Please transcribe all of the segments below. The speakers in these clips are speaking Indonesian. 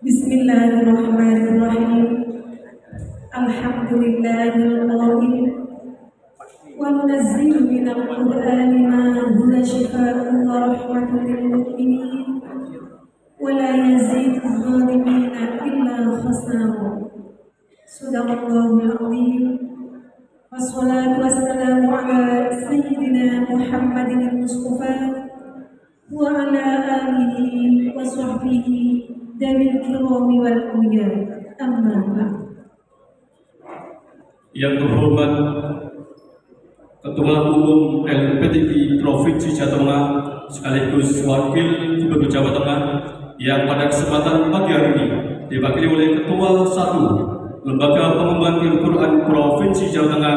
Bismillahirrahmanirrahim. Alhamdulillahil qail wa nunazzilu minal qur'ani ma huwa shifaa'un wa rahmatun lil mu'minin wa la yazidu adh-dhalimina illa khasara. Shadaqallahul 'azim. Wassalatu wassalamu ala sayyidina Muhammadin al-Mustafa wa ala alihi wa sahbihi dawil kirami wal awliya. Amma ba'd. Yang terhormat Ketua Umum LPTI Provinsi Jawa Tengah sekaligus Wakil Gubernur Jawa Tengah yang pada kesempatan pagi hari ini diwakili oleh Ketua 1 Lembaga Pengembangan Ilmu Quran Provinsi Jawa Tengah,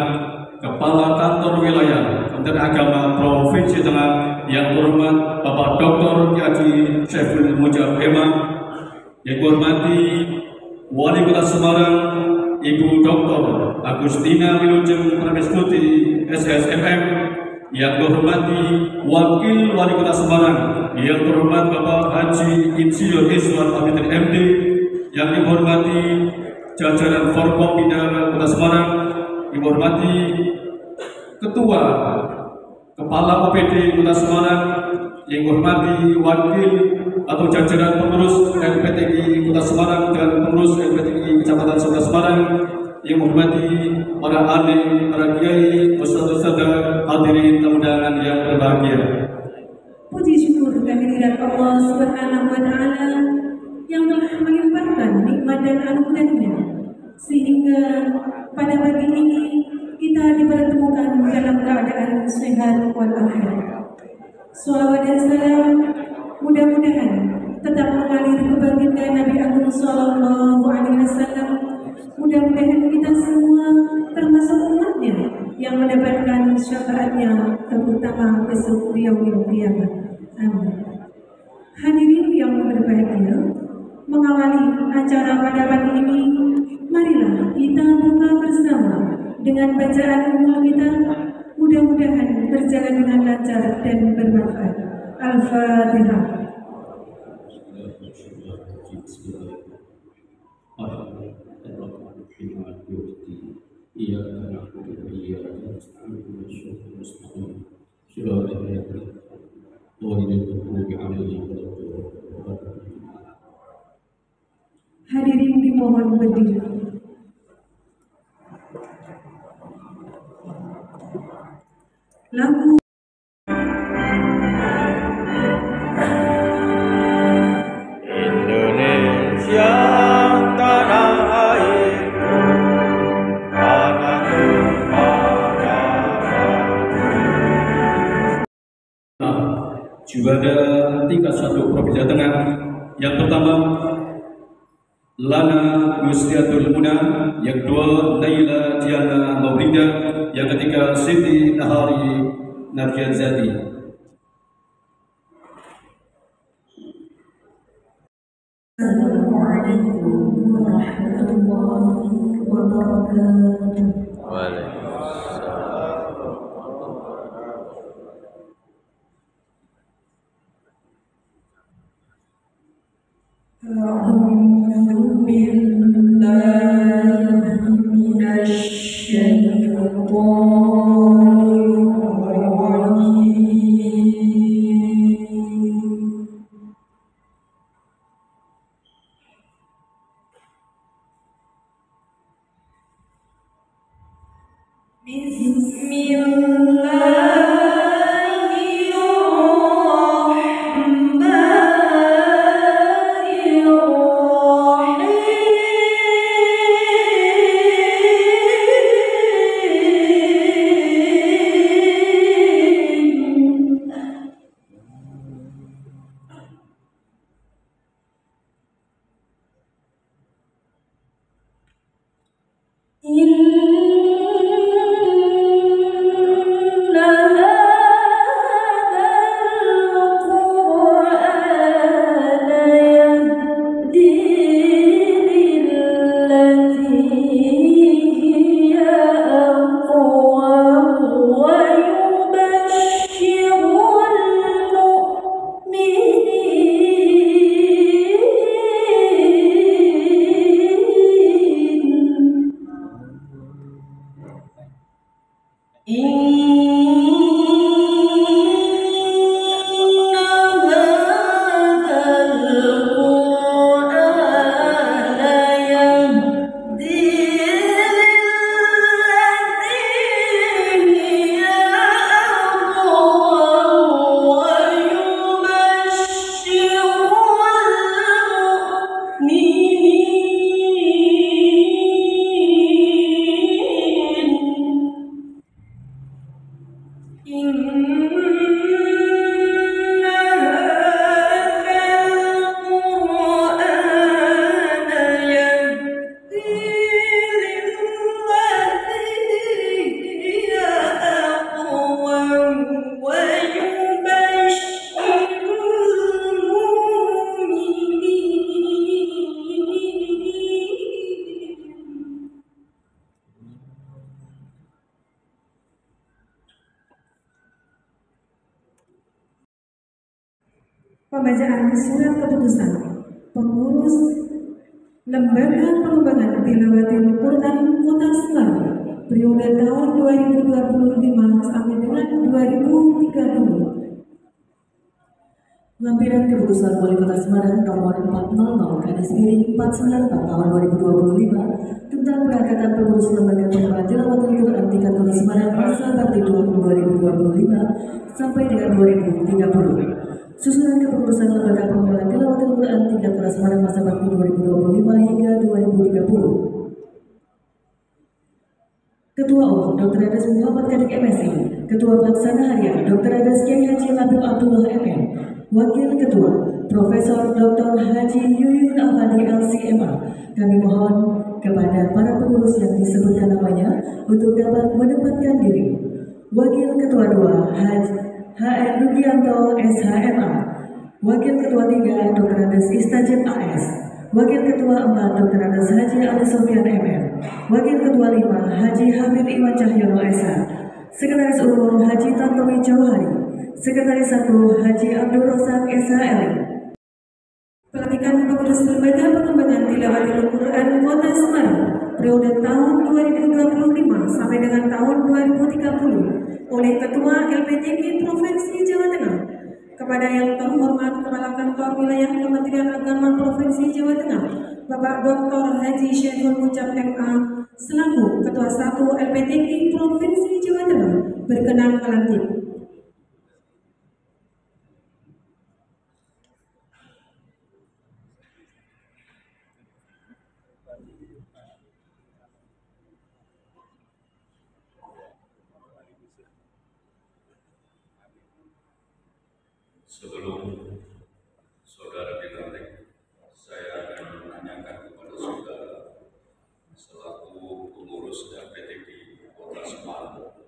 Kepala Kantor Wilayah Kementerian Agama Provinsi Tengah yang terhormat Bapak Dr. Haji Syaiful Mujab Ema, yang hormati Wali Kota Semarang Ibu Dr. Agustina Wilujeng Prameswati SSMM, yang terhormati Wakil Wali Kota Semarang yang terhormat Bapak Haji Insinyur Iswar Abidir MD, yang dihormati jajaran Forkompinda Kota Semarang, dihormati Ketua Kepala OPD Kota Semarang, yang dihormati Wakil atau jajaran pengurus LPTI Kota Semarang dan pengurus LPTI Kecamatan Kota Semarang, yang menghormati para alim, para kiai, ustadz-ustadzah, hadirin tamu undangan yang berbahagia. Puji syukur kehadirat Allah Subhanahu wa Ta'ala yang telah melimpahkan nikmat dan anugerahnya sehingga pada pagi ini kita dipertemukan dalam keadaan sehat walafiat. Salawat dan salam mudah-mudahan tetap mengalir ke baginda Nabi Agung Sallallahu Alaihi Wasallam. Mudah-mudahan kita semua termasuk umatnya yang mendapatkan syafaatnya terutama besok di yaumil qiyamah. Amin. Hadirin yang berbahagia, mengawali acara pada pagi ini, marilah kita buka bersama dengan bacaan umum kita. Mudah-mudahan berjalan dengan lancar dan bermanfaat. Al-Fatihah. Hadirin dimohon berdiri. Lagu Indonesia tanah airku, tanahku juga ada tingkat 1 Provinsi Jawa Tengah. Yang pertama Lana Yusriatul Muna, yang kedua Naila Diana Maulida, yang ketiga Siti Nahari Narjazati. Assalamualaikum warahmatullahi wabarakatuh. A'udzu billahi minasy syaithanir rajim. Bismillahirrahmanirrahim. ويبشر المؤمنين. Pembacaan surat keputusan pengurus Lembaga Pengembangan Tilawatil Quran Kota Semarang periode tahun 2025 sampai dengan 2030. Lampiran Keputusan Wali Kota Semarang nomor 400/494 tahun 2025 tentang pengangkatan pengurus Lembaga Pengembangan Tilawatil Quran tingkat Kota Semarang masa bakti 2025 sampai dengan 2030. Susunan kepengurusan Lembaga Pengembangan Tilawatil Quran tingkat Kota Semarang masa bakti 2025 hingga 2030. Ketua Umum Dr. Adas Muhammad Kadik MSI, Ketua Pelaksana Harian Dr. Adas Kiai Haji Labib Abdullah MM, Wakil Ketua Profesor Dr. Haji Yuyun Ahmadi LCMA. Kami mohon kepada para pengurus yang disebutkan namanya untuk dapat menempatkan diri. Wakil Ketua 2 HN Rugianto SHMA, Wakil Ketua 3 Dr. Adas Istajib AS, Wakil Ketua 4 Dr. Adas Haji Ali Sofyan MM, Wakil Ketua 5 Haji Hamid Iwan Cahyono SH, Sekretaris Umum Haji Tantowi Jauhari, Sekretaris 1 Haji Abdul Rozak SHL. Pelantikan pengurus Lembaga Pengembangan Tilawatil Quran Kota Semarang periode tahun 2025 sampai dengan tahun 2030 oleh Ketua LPTK Provinsi Jawa Tengah. Kepada yang terhormat Kepala Kantor Wilayah Kementerian Agama Provinsi Jawa Tengah, Bapak Dr. Haji Syekhul Mucap MA selaku Ketua 1 LPTK Provinsi Jawa Tengah berkenan melantik. Sebelum saudara dilantik, saya akan menanyakan kepada saudara selaku pengurus LPTK Kota Semarang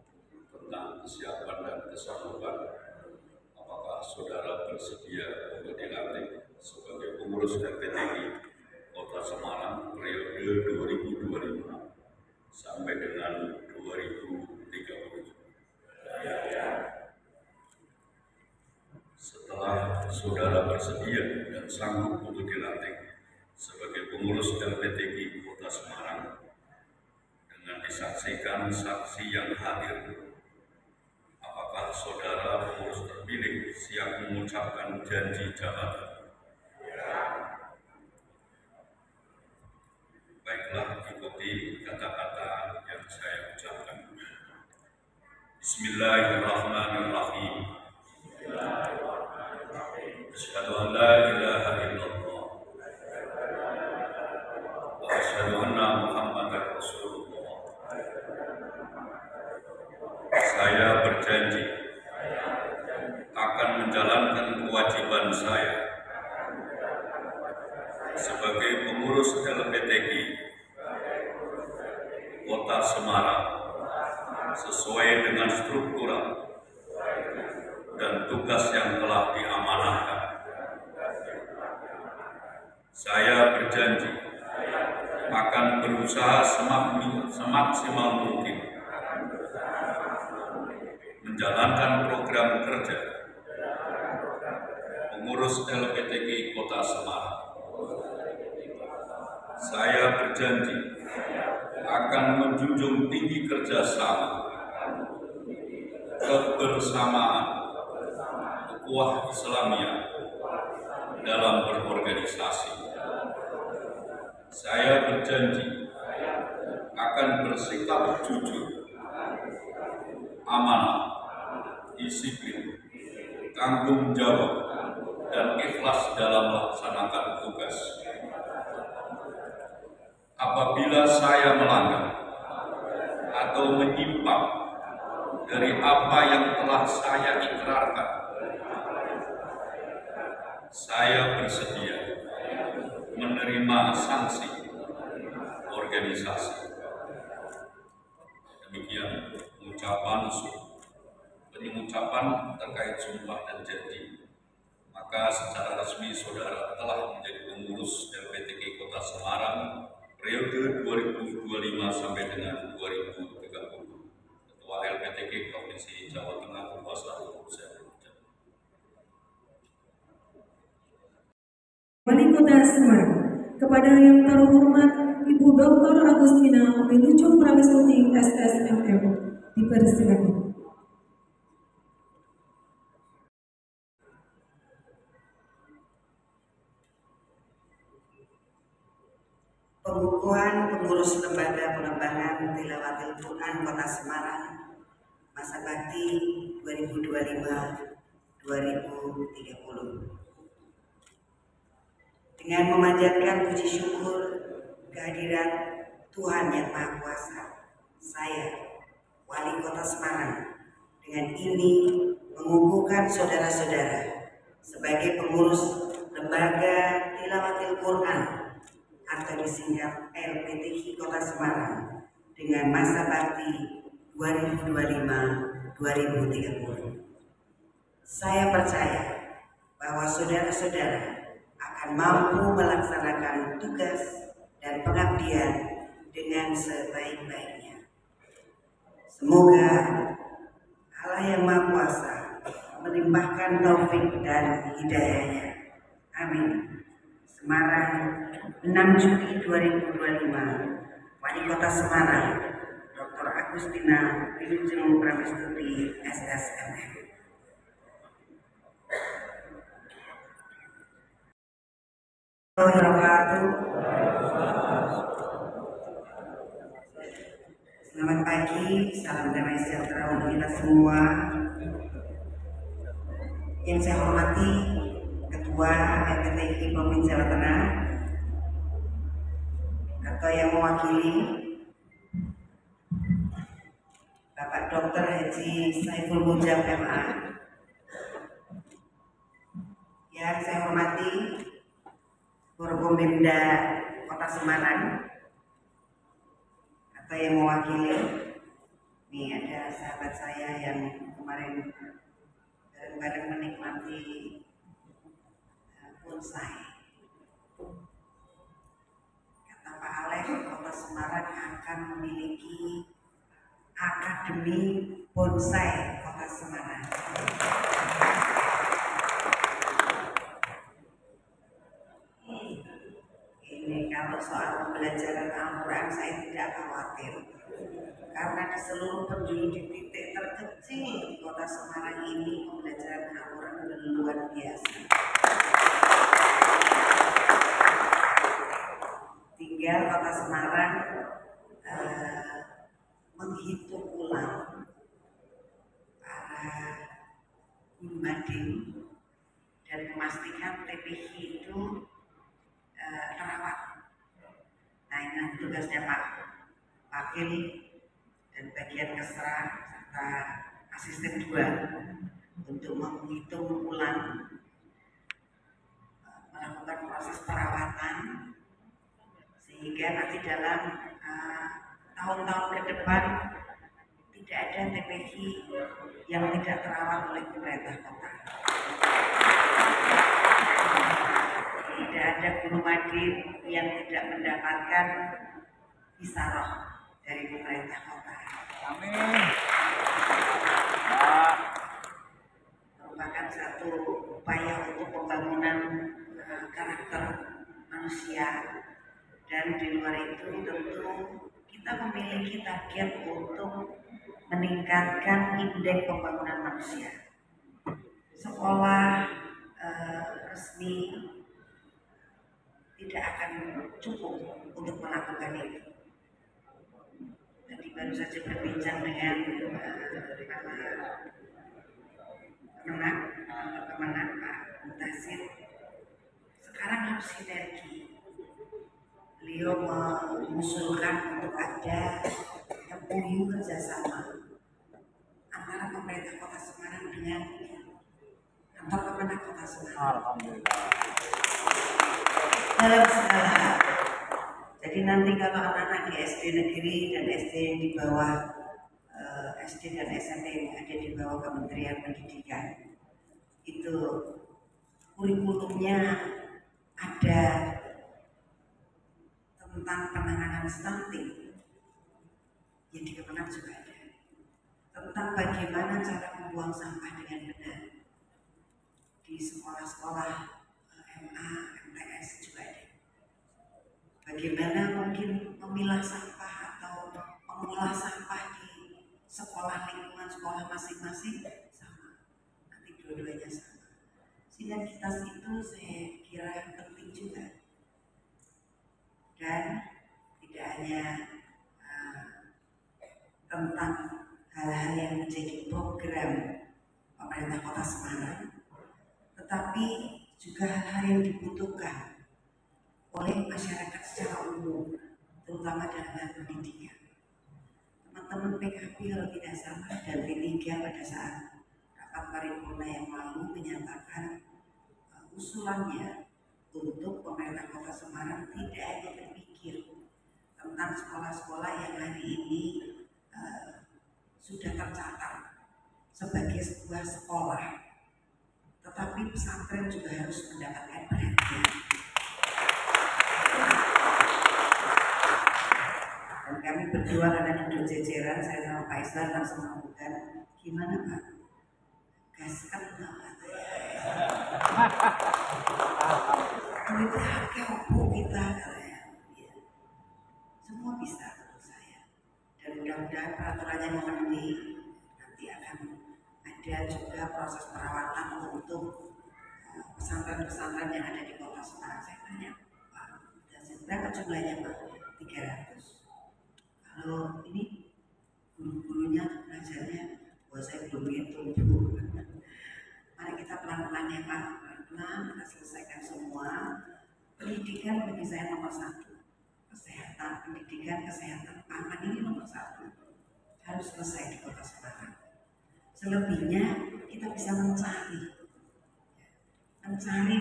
tentang kesiapan dan kesanggupan. Apakah saudara bersedia untuk dilantik sebagai pengurus LPTK Kota Semarang periode 2025 sampai dengan 2030? Setelah saudara bersedia dan sanggup untuk dilantik sebagai pengurus LPTK Kota Semarang dengan disaksikan saksi yang hadir, apakah saudara pengurus terpilih siap mengucapkan janji jabatan? Baiklah, ikuti kata-kata yang saya ucapkan. Bismillahirrahmanirrahim. Asyhadu an la ilaha illallah wa asyhadu anna Muhammadar Rasulullah. Saya berjanji akan menjalankan kewajiban saya sebagai pengurus LPTK Kota Semarang sesuai dengan struktural dan tugas yang telah diamanahkan. Saya berjanji akan berusaha semaksimal mungkin menjalankan program kerja pengurus LPTK Kota Semarang. Saya berjanji akan menjunjung tinggi kerjasama, kebersamaan, ukhuwah Islamiyah dalam berorganisasi. Saya berjanji akan bersikap jujur, amanah, disiplin, tanggung jawab, dan ikhlas dalam melaksanakan tugas. Apabila saya melanggar atau menyimpang dari apa yang telah saya ikrarkan, saya bersedia menerima sanksi organisasi. Demikian ucapan pengucapan terkait sumpah dan janji. Maka secara resmi saudara telah menjadi pengurus LPTK Kota Semarang periode 2025 sampai dengan 2030. Ketua LPTK Provinsi Jawa Tengah berkuasa hukum saya. Wali Kota Semarang, kepada yang terhormat Ibu Dr. Agustina Wilucung Pramestuti SSMM, dipersilakan. Pengukuhan pengurus Lembaga Pengembangan Tilawatil Quran Kota Semarang masa bakti 2025-2030. Dengan memanjatkan puji syukur kehadiran Tuhan Yang Maha Kuasa, saya, Wali Kota Semarang, dengan ini mengukuhkan saudara-saudara sebagai pengurus Lembaga Tilawatil Quran atau disingkat LPTK Kota Semarang dengan masa bakti 2025-2030. Saya percaya bahwa saudara-saudara akan mampu melaksanakan tugas dan pengabdian dengan sebaik-baiknya. Semoga Allah Yang Maha Kuasa melimpahkan taufik dan hidayahnya. Amin. Semarang, 6 Juli 2025, Wali Kota Semarang, Dr. Agustina Wilucung Pramestuti SSMM. Selamat pagi, salam damai sejahtera untuk kita semua. Yang saya hormati Ketua LPTK Provinsi Jawa Tengah atau yang mewakili Bapak Dr. Haji Saiful Mujab MA. Yang saya hormati Forkompimda Kota Semarang atau yang mewakili, ini ada sahabat saya yang kemarin bareng-bareng menikmati bonsai. Kata Pak Alex, Kota Semarang akan memiliki Akademi Bonsai Kota Semarang. Ini kalau soal pembelajaran Al-Quran saya tidak khawatir, karena di seluruh penjuru di titik terkecil di Kota Semarang ini pembelajaran Al-Quran luar biasa. Tinggal Kota Semarang menghitung ulang para guru mading dan memastikan TPH itu terawat. Nah, ini tugasnya Pak Wakil dan bagian kesra serta asisten 2 untuk menghitung ulang, melakukan proses perawatan sehingga nanti dalam tahun-tahun ke depan tidak ada TPH yang tidak terawat oleh pemerintah kota. Tidak ada guru mading yang tidak mendapatkan isaroh dari pemerintah kota. Amin. Merupakan satu upaya untuk pembangunan karakter manusia, dan di luar itu tentu kita memiliki target untuk meningkatkan indeks pembangunan manusia. Sekolah resmi tidak akan cukup untuk melakukan itu. Tadi baru saja berbincang dengan Kemenang Pak Mutasin. Sekarang harus sinergi. Beliau mengusulkan untuk ada MOU kerjasama antara pemerintah Kota Semarang dengan kantor Kemenang Kota Semarang. Alhamdulillah. Dalam segala hal. Jadi nanti kalau anak-anak di SD negeri dan SD di bawah SD dan SMP yang ada di bawah Kementerian Pendidikan. Itu kurikulumnya ada tentang penanganan stunting, yang di Kemenang juga ada, tentang bagaimana cara membuang sampah dengan benar. Di sekolah-sekolah MA, MTS juga ada. Bagaimana mungkin memilah sampah atau mengolah sampah di sekolah, lingkungan sekolah masing-masing sama, nanti dua-duanya sama. Sinergitas itu saya kira penting juga. Dan tidak hanya tentang hal-hal yang menjadi program pemerintah Kota Semarang, tetapi juga hal-hal yang dibutuhkan oleh masyarakat secara umum, terutama dalam hal pendidikan. Teman-teman PKB kalau tidak salah dan P3 pada saat rapat paripurna yang lalu menyatakan usulannya untuk pemerintah Kota Semarang tidak hanya berpikir tentang sekolah-sekolah yang hari ini sudah tercatat sebagai sebuah sekolah, tetapi pesantren juga harus mendapatkan perhatian. Dan kami berdua karena duduk jejeran, saya sama Pak Islan langsung melakukan, gimana Pak? Gaskan nggak? Itu harga opo kita katanya. Semua bisa menurut saya. Dan mudah-mudahan peraturannya memenuhi, nanti akan ada juga proses perawatan untuk pesantren-pesantren yang ada di Kota Semarang. Saya tanya, Pak, berapa jumlahnya Pak? 300. Kalau ini guru-gurunya, pengajarnya, saya belum hitung Bu. Mari kita pelan-pelan ya Pak, pelan-pelan kita selesaikan semua. Pendidikan bagi saya nomor 1. Kesehatan, pendidikan, kesehatan, pangan ini nomor 1. Harus selesai di Kota Semarang. Selebihnya kita bisa mencari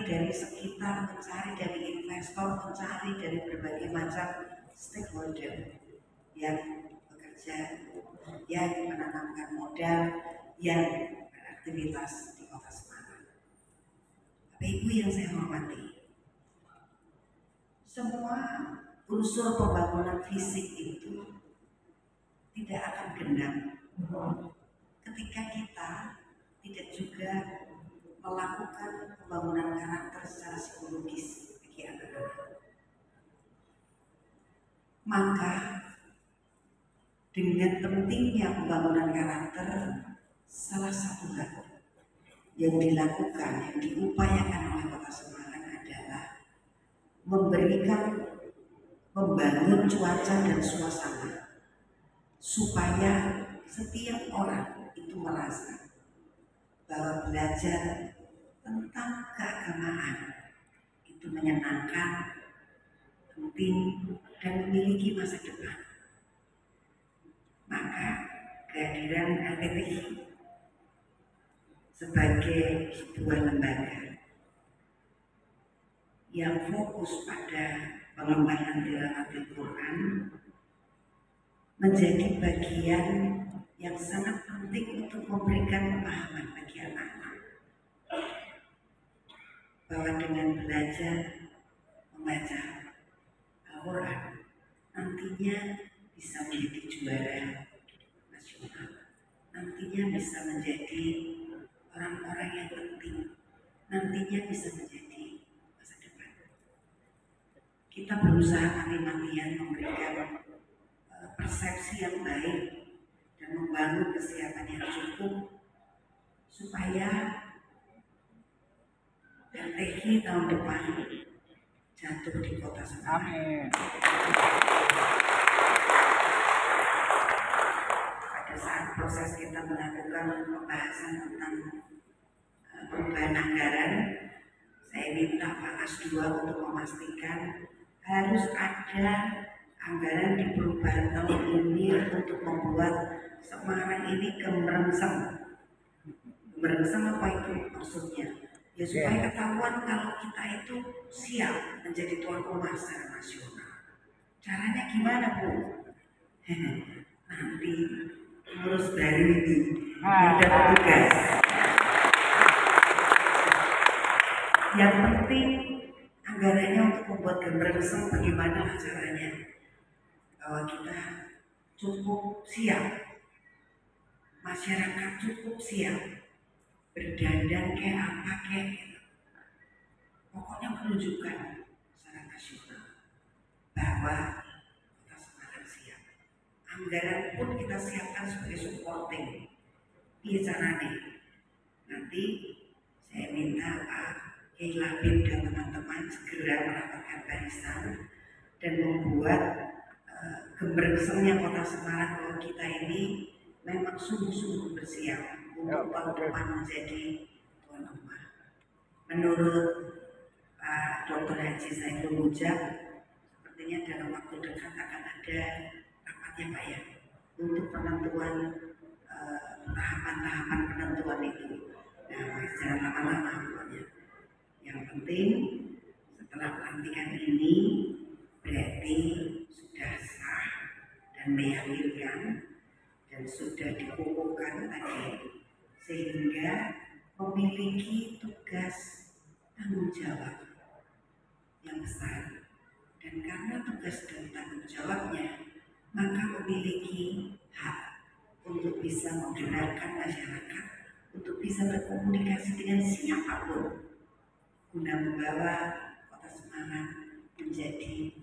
dari sekitar, mencari dari investor, mencari dari berbagai macam stakeholder yang bekerja, yang menanamkan modal, yang beraktivitas di Kota Semarang. Bapak Ibu yang saya hormati, semua unsur pembangunan fisik itu tidak akan genap ketika kita tidak juga melakukan pembangunan karakter secara psikologis bagi anak-anak. Maka dengan pentingnya pembangunan karakter, salah satu hal yang dilakukan, yang diupayakan oleh Kota Semarang adalah membangun cuaca dan suasana supaya setiap orang itu merasa bahwa belajar tentang keagamaan itu menyenangkan, penting, dan memiliki masa depan. Maka kehadiran LPTI sebagai sebuah lembaga yang fokus pada pengembangan tilawah Quran menjadi bagian yang sangat penting untuk memberikan pemahaman bagi anak-anak bahwa dengan belajar membaca Al-Quran nantinya bisa menjadi juara nasional, nantinya bisa menjadi orang-orang yang penting, nantinya bisa menjadi masa depan. Kita berusaha mati-matian memberikan persepsi yang baik dan membangun kesiapan yang cukup supaya LTI tahun depan jatuh di Kota Semarang. Pada saat proses kita melakukan pembahasan tentang perubahan anggaran, saya minta Pak As2 untuk memastikan harus ada anggaran di perubahan tahun ini untuk membuat Semarang ini gemerengsem. Gemerengsem apa itu maksudnya? Ya supaya ketahuan kalau kita itu siap menjadi tuan rumah secara nasional. Caranya gimana Bu? Nanti pengurus baru ini yang dapat tugas. Yang penting anggarannya untuk membuat gambar resem bagaimana caranya, bahwa kita cukup siap, masyarakat cukup siap berdandan kayak apa kayak gitu. Pokoknya menunjukkan secara nasional bahwa Kota Semarang siap. Anggaran pun kita siapkan sebagai supporting. Iya caranya. Nanti saya minta Pak Kiai Labib dan teman-teman segera melakukan barisan dan membuat gambar kesemnya Kota Semarang bahwa kita ini memang sungguh-sungguh bersiap untuk tahun depan menjadi tuan rumah. Menurut Pak Dr. Haji Saiful Mujab, sepertinya dalam waktu dekat akan ada rapatnya Pak ya, untuk penentuan tahapan-tahapan penentuan itu. Nah, jangan lama-lama pokoknya. Yang penting setelah pelantikan ini berarti sudah sah dan meyakinkan dan sudah dikukuhkan tadi, sehingga memiliki tugas tanggung jawab yang besar. Dan karena tugas dan tanggung jawabnya, maka memiliki hak untuk bisa menggerakkan masyarakat, untuk bisa berkomunikasi dengan siapapun, guna membawa Kota Semarang menjadi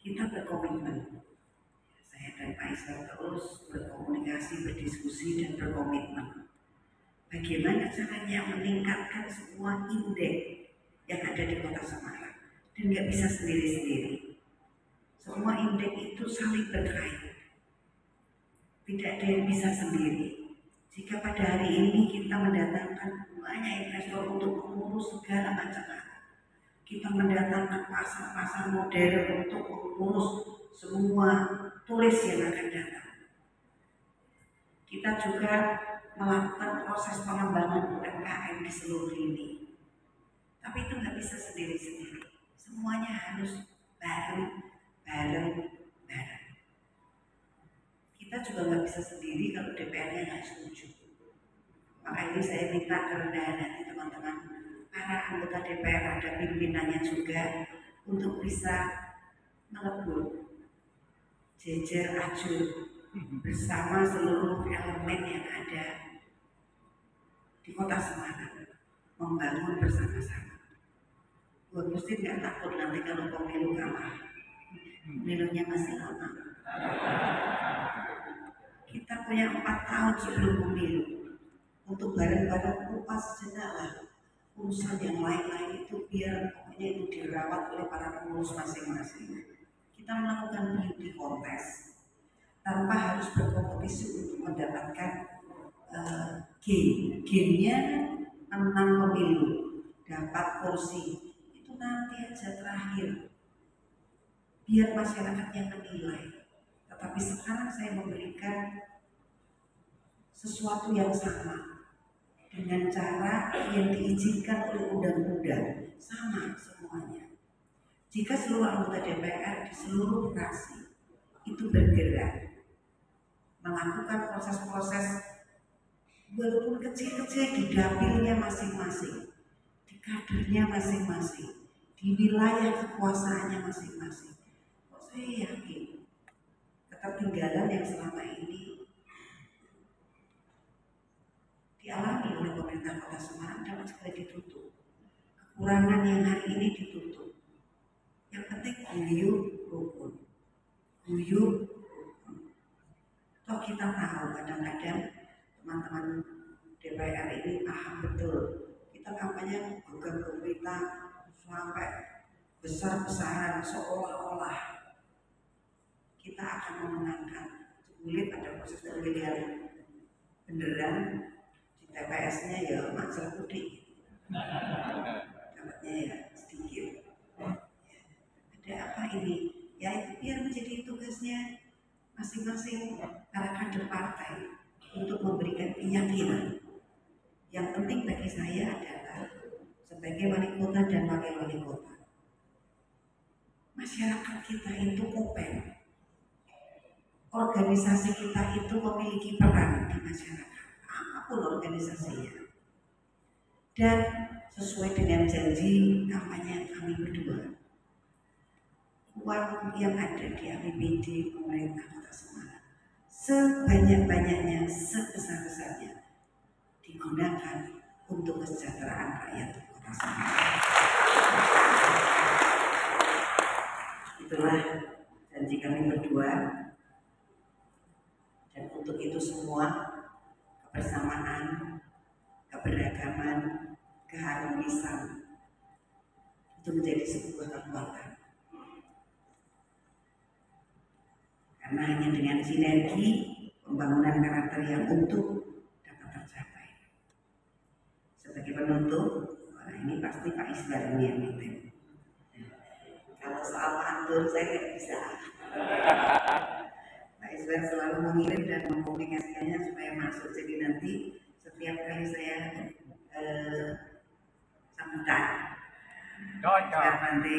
kita berkomitmen. Saya dan Pak Isra terus berkomunikasi, berdiskusi, dan berkomitmen. Bagaimana caranya meningkatkan semua indeks yang ada di Kota Semarang, dan nggak bisa sendiri-sendiri. Semua indeks itu saling berkait. Tidak ada yang bisa sendiri. Jika pada hari ini kita mendatangkan banyak investor untuk mengurus segala macam hal, kita mendatangkan pasar-pasar modern untuk mengurus semua turis yang akan datang. Kita juga melakukan proses pengembangan UMKM di seluruh ini. Tapi itu nggak bisa sendiri-sendiri. Semuanya harus bareng-bareng. Kita juga nggak bisa sendiri kalau DPR-nya nggak setuju. Maka ini saya minta kerendahan hati teman-teman, para anggota DPR, ada pimpinannya juga, untuk bisa melebur, jejer ajur bersama seluruh elemen yang ada di Kota Semarang, membangun bersama-sama. Gue mesti nggak takut nanti kalau pemilu kalah, pemilunya masih lama. Kita punya 4 tahun sebelum pemilu untuk bareng-bareng kupas sejenak urusan yang lain-lain itu, biar pokoknya itu dirawat oleh para pengurus masing-masing. Kita melakukan beauty contest tanpa harus berkompetisi untuk mendapatkan game-nya menang pemilu, dapat kursi, itu nanti aja terakhir, biar masyarakat yang menilai. Tetapi sekarang saya memberikan sesuatu yang sama dengan cara yang diizinkan oleh undang-undang, sama semuanya. Jika seluruh anggota DPR di seluruh fraksi itu bergerak melakukan proses-proses walaupun kecil-kecil di dapilnya masing-masing, di kadernya masing-masing, di wilayah kekuasaannya masing-masing, kok saya yakin ketertinggalan yang selama ini dialami oleh pemerintah Kota Semarang dapat segera ditutup. Kekurangan yang hari ini ditutup. Yang penting guyup rukun. Toh kita tahu kadang-kadang teman-teman DPR ini paham betul. Kita kampanye program pemerintah sampai besar-besaran seolah-olah kita akan memenangkan. Sulit pada proses pemilihan beneran di TPS-nya ya maksud putih. Dapatnya ya sedikit. Ada apa ini? Ya itu biar menjadi tugasnya masing-masing para kader partai untuk memberikan keyakinan. Yang penting bagi saya adalah sebagai wali kota dan wakil wali kota, masyarakat kita itu open. Organisasi kita itu memiliki peran di masyarakat, apapun organisasinya. Dan sesuai dengan janji kampanye kami berdua, uang yang ada di APBD pemerintah Kota Semarang sebanyak-banyaknya, sebesar-besarnya digunakan untuk kesejahteraan rakyat Kota Semarang. Itulah janji kami berdua, dan untuk itu semua kebersamaan, keberagaman, keharmonisan itu menjadi sebuah kekuatan. Karena hanya dengan sinergi pembangunan karakter yang utuh dapat tercapai. Sebagai penutup, ini pasti Pak Isbar yang mimpin. Kalau soal pantun saya nggak bisa. Pak Isbar selalu mengirim dan mengkomunikasikannya supaya masuk. Jadi nanti setiap kali saya sambutan, Pak Bante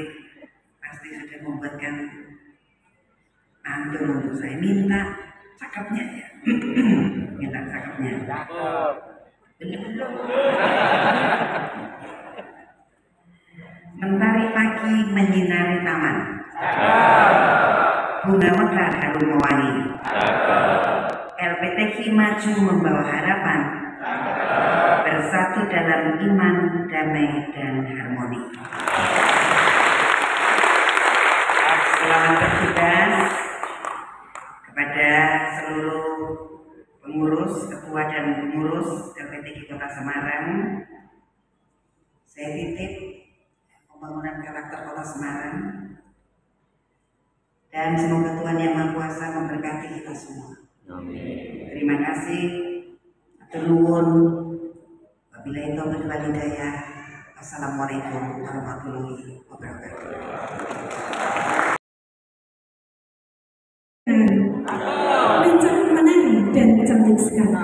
pasti sudah membuatkan pantun untuk saya. Minta cakepnya ya. Minta cakepnya. Mentari pagi menyinari taman, bunga mekar harum mewangi, LPTK maju membawa harapan, bersatu dalam iman, damai, dan harmoni. Selamat bertugas kepada seluruh pengurus, ketua dan pengurus LPTK Kota Semarang. Saya titip pembangunan karakter Kota Semarang, dan semoga Tuhan Yang Maha Kuasa memberkati kita semua. Amin. Terima kasih. Atur nuwun. Wabillahi taufiq wal hidayah. Assalamualaikum warahmatullahi wabarakatuh. Lincah menari dan cantik sekali.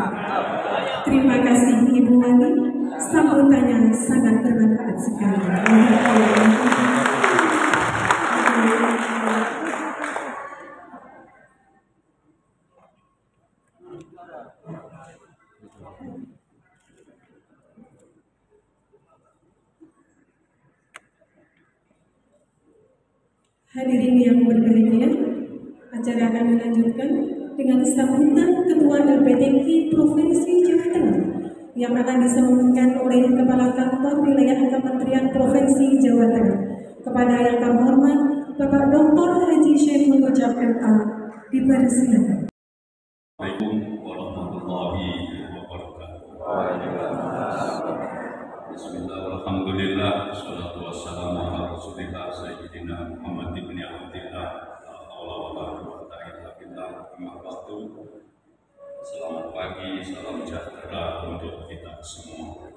Terima kasih Ibu Wani, sambutannya sangat bermanfaat sekali. Hadirin yang berbahagia, acara kami lanjutkan dengan sambutan Ketua LPTK Provinsi Jawa Tengah yang akan disampaikan oleh Kepala Kantor Wilayah Kementerian Provinsi Jawa Tengah. Kepada yang kami hormat Bapak Dr. Haji Syaiful Mujab MA, dipersilakan. Assalamualaikum warahmatullahi wabarakatuh. Bismillah, alhamdulillah, wassalatu wassalamu ala rasulillah sayyidina Muhammad ibn Abdillah. Selamat pagi, salam sejahtera untuk kita semua.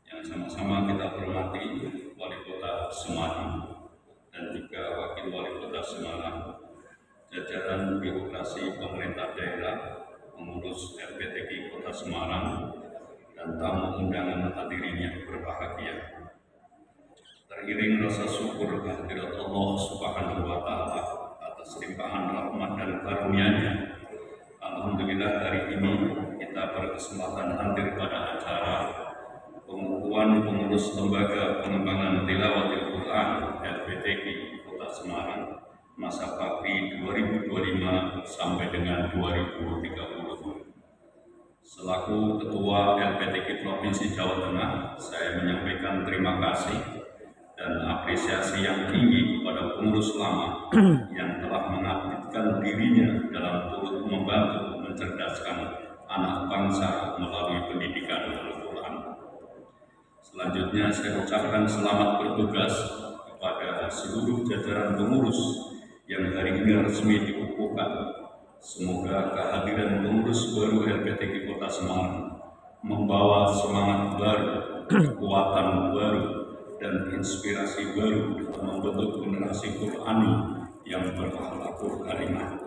Yang sama-sama kita hormati Wali Kota Semarang dan juga Wakil Wali Kota Semarang, jajaran birokrasi pemerintah daerah, pengurus LPTK Kota Semarang, dan tamu undangan hadirin yang berbahagia. Teriring rasa syukur kehadirat Allah Subhanahu wa Ta'ala atas limpahan rahmat dan karunia-Nya, alhamdulillah hari ini kita berkesempatan hadir pada acara pengukuhan pengurus Lembaga Pengembangan Tilawatil Quran LPTK Kota Semarang masa bakti 2025 sampai dengan 2030. Selaku Ketua LPTK Provinsi Jawa Tengah, saya menyampaikan terima kasih dan apresiasi yang tinggi kepada pengurus lama yang telah mengabdikan dirinya dalam turut membantu mencerdaskan anak bangsa melalui pendidikan Al-Quran. Selanjutnya saya ucapkan selamat bertugas kepada seluruh jajaran pengurus yang hari ini resmi dikukuhkan. Semoga kehadiran pengurus baru LPTK Kota Semarang membawa semangat baru, kekuatan baru, dan inspirasi baru dalam membentuk generasi Qur'ani yang berakhlakul karimah.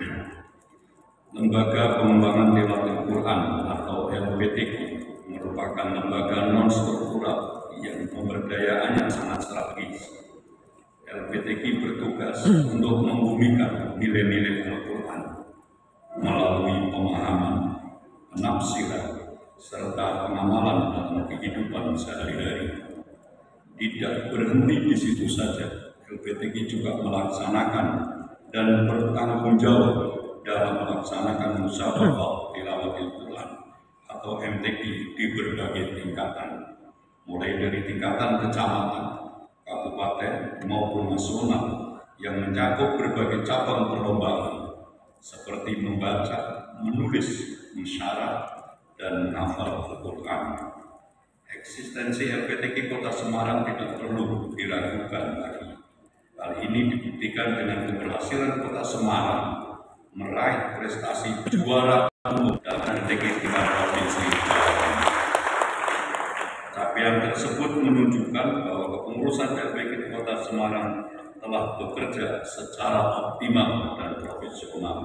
Lembaga Pengembangan Tilawatil Quran atau LPTK merupakan lembaga non-struktural yang pemberdayaannya sangat strategis. LPTK bertugas untuk membumikan nilai-nilai Al-Quran melalui pemahaman, penafsiran, serta pengamalan dalam kehidupan sehari-hari. Tidak berhenti di situ saja, LPTK juga melaksanakan dan bertanggung jawab dalam melaksanakan musabaqah tilawatil Quran atau MTQ di berbagai tingkatan, mulai dari tingkatan kecamatan, kabupaten maupun nasional yang mencakup berbagai cabang perlombaan seperti membaca, menulis, mensyarat, dan menghafal Al-Quran. Eksistensi LPTK Kota Semarang tidak perlu diragukan lagi. Hal ini dibuktikan dengan keberhasilan Kota Semarang meraih prestasi juara umum dalam LPTK tingkat provinsi Jawa Timur. Capaian tersebut menunjukkan bahwa kepengurusan LPTK Kota Semarang telah bekerja secara optimal dan profesional.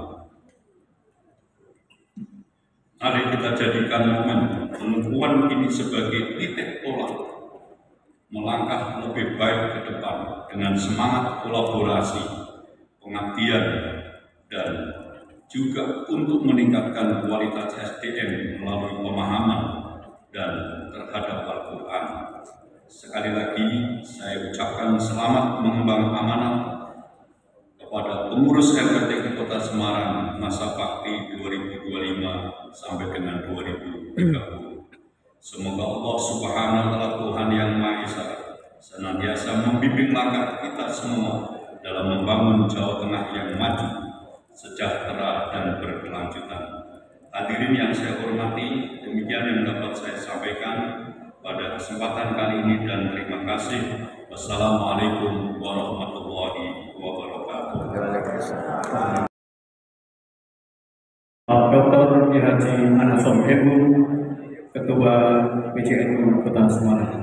Mari kita jadikan momen pengukuhan ini sebagai titik tolak melangkah lebih baik ke depan dengan semangat kolaborasi, pengabdian, dan juga untuk meningkatkan kualitas SDM melalui pemahaman dan terhadap Al-Quran. Sekali lagi saya ucapkan selamat mengemban amanah kepada pengurus LPTK Kota Semarang masa bakti 2025 sampai dengan 2030. Semoga Allah Subhanahu wa Ta'ala Tuhan yang Maha Esa senantiasa membimbing langkah kita semua dalam membangun Jawa Tengah yang maju, sejahtera dan berkelanjutan. Hadirin yang saya hormati, demikian yang dapat saya sampaikan pada kesempatan kali ini dan terima kasih. Wassalamualaikum warahmatullahi wabarakatuh. Dr. Haji Anasom Ebu, Ketua PCNU Kota Semarang.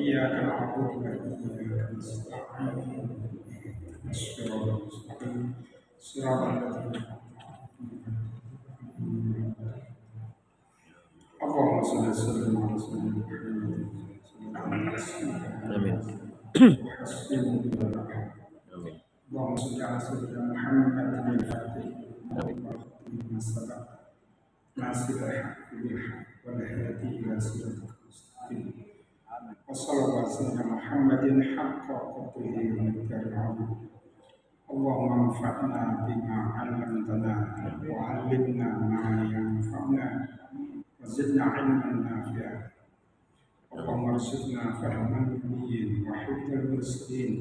إياك نعبد وإياك نستعين الصراط المستقيم صراط الذين اللهم صل وسلم على سيدنا محمد آمين اللهم صل على سيدنا محمد الفاتح لما سبق ناصر الحق بالحق والهادي إلى صراطك المستقيم وصلى الله على سيدنا محمد حق قدره ومقداره العظيم اللهم انفعنا بما علمتنا وعلمنا ما ينفعنا وزدنا علما نافعا اللهم ارزقنا فهم النبيين وحفظ المرسلين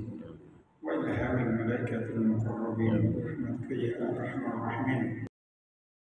وإلهام الملائكة المقربين برحمتك يا أرحم الراحمين.